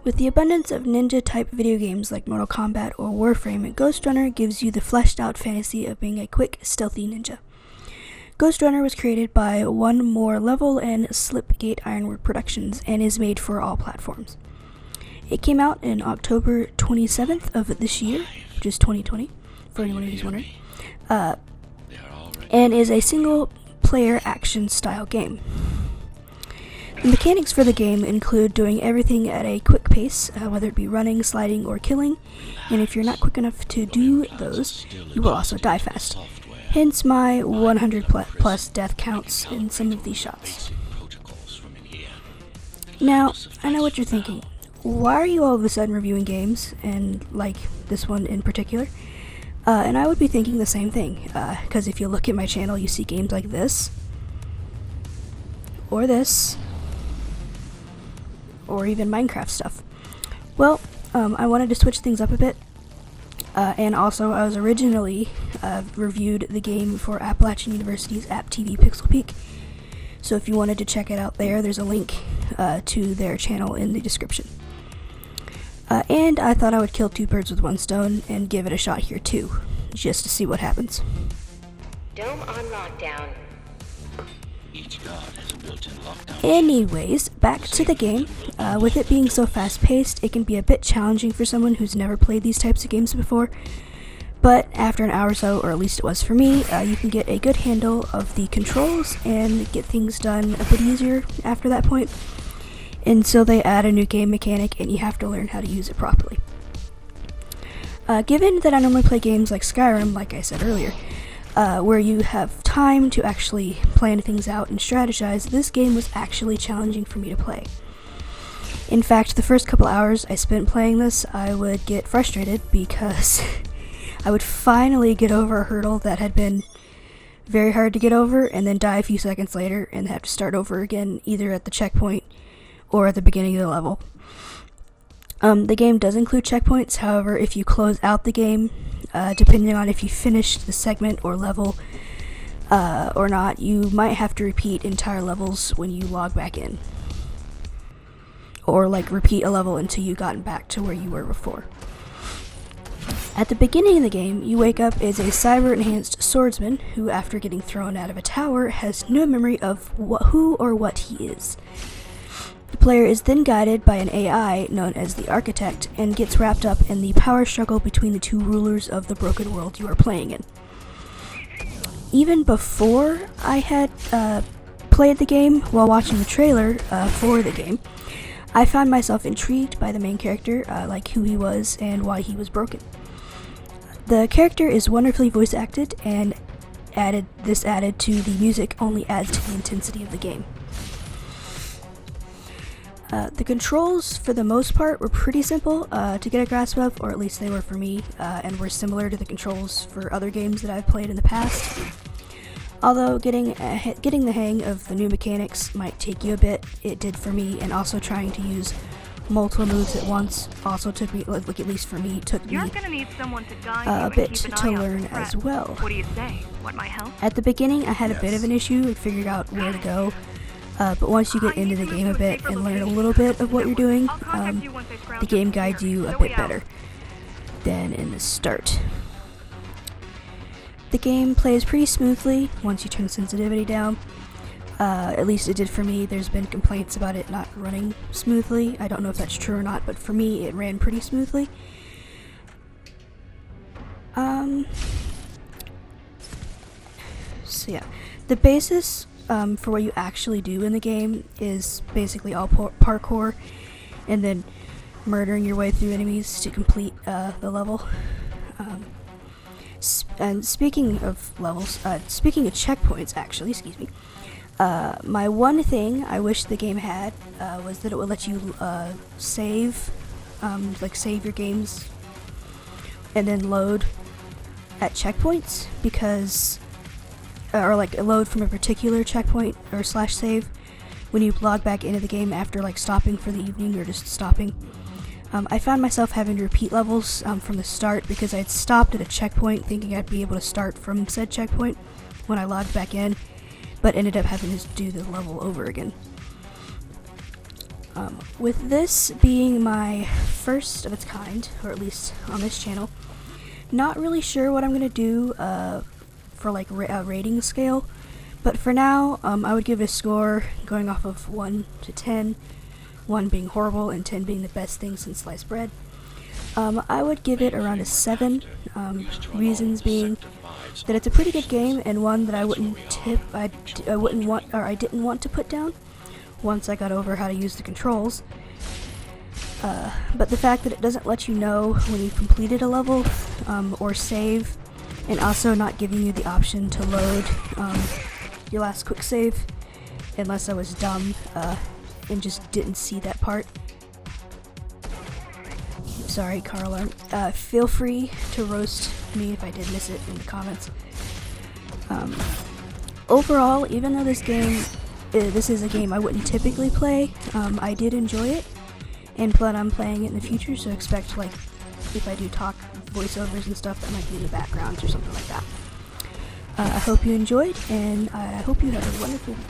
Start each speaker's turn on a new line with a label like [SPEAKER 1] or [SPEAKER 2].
[SPEAKER 1] With the abundance of ninja-type video games like Mortal Kombat or Warframe, Ghostrunner gives you the fleshed-out fantasy of being a quick, stealthy ninja. Ghostrunner was created by One More Level and Slipgate Ironwork Productions and is made for all platforms. It came out in October 27th of this year, which is 2020, for anyone who's wondering, and is a single-player action-style game. The mechanics for the game include doing everything at a quick pace, whether it be running, sliding, or killing, and if you're not quick enough to do those, you will also die fast. Hence my 100 plus death counts in some of these shots. Now, I know what you're thinking. Why are you all of a sudden reviewing games, and like this one in particular? And I would be thinking the same thing, because if you look at my channel, you see games like this, or this, or even Minecraft stuff. Well, I wanted to switch things up a bit, and also I was originally reviewed the game for Appalachian University's App TV Pixel Peak, so if you wanted to check it out there, there's a link to their channel in the description. And I thought I would kill two birds with one stone and give it a shot here too, just to see what happens.
[SPEAKER 2] Dome on lockdown.
[SPEAKER 3] Each guard has a built-in lockdown.
[SPEAKER 1] Anyways, back to the game. With it being so fast-paced, it can be a bit challenging for someone who's never played these types of games before. But after an hour or so, or at least it was for me, you can get a good handle of the controls and get things done a bit easier after that point. And so they add a new game mechanic and you have to learn how to use it properly. Given that I normally play games like Skyrim, like I said earlier, where you have time to actually plan things out and strategize, this game was actually challenging for me to play. In fact, the first couple hours I spent playing this, I would get frustrated because I would finally get over a hurdle that had been very hard to get over and then die a few seconds later and have to start over again either at the checkpoint or at the beginning of the level. The game does include checkpoints, however, if you close out the game, depending on if you finished the segment or level or not, you might have to repeat entire levels when you log back in. Or like repeat a level until you gotten back to where you were before. At the beginning of the game, you wake up as a cyber-enhanced swordsman who, after getting thrown out of a tower, has no memory of who or what he is. The player is then guided by an AI known as the Architect and gets wrapped up in the power struggle between the two rulers of the broken world you are playing in. Even before I had played the game while watching the trailer for the game, I found myself intrigued by the main character, like who he was and why he was broken. The character is wonderfully voice acted, and added to the music only adds to the intensity of the game. The controls, for the most part, were pretty simple to get a grasp of, or at least they were for me, and were similar to the controls for other games that I've played in the past. Although getting the hang of the new mechanics might take you a bit, it did for me, and also trying to use multiple moves at once also took me, like at least for me, took me a bit to learn as well.
[SPEAKER 2] What do you say? What might help?
[SPEAKER 1] At the beginning, I had a bit of an issue and figured out where to go. But once you get into the game a bit and learn a little bit of what you're doing, the game guides you a bit better than in the start. The game plays pretty smoothly once you turn the sensitivity down. At least it did for me. There's been complaints about it not running smoothly. I don't know if that's true or not, but for me it ran pretty smoothly. So yeah, the basis for what you actually do in the game is basically all parkour and then murdering your way through enemies to complete the level. And speaking of levels, speaking of checkpoints actually, excuse me, my one thing I wish the game had was that it would let you save your games and then load at checkpoints, because or like load from a particular checkpoint or /save when you log back into the game after like stopping for the evening or just stopping. I found myself having to repeat levels from the start because I had stopped at a checkpoint thinking I'd be able to start from said checkpoint when I logged back in, but ended up having to do the level over again. With this being my first of its kind, or at least on this channel, not really sure what I'm going to do for like a rating scale, but for now I would give it a score going off of 1 to 10, 1 being horrible and 10 being the best thing since sliced bread. I would give it around a 7, reasons being that it's a pretty good game and one that I didn't want to put down once I got over how to use the controls. But the fact that it doesn't let you know when you've completed a level or save, and also not giving you the option to load your last quick save, unless I was dumb and just didn't see that part. Sorry, car alarm. Feel free to roast me if I did miss it in the comments. Overall, even though this is a game I wouldn't typically play, I did enjoy it and plan on playing it in the future, so expect, like, if I do talk voiceovers and stuff, that might be in the background or something like that. I hope you enjoyed, and I hope you have a wonderful week.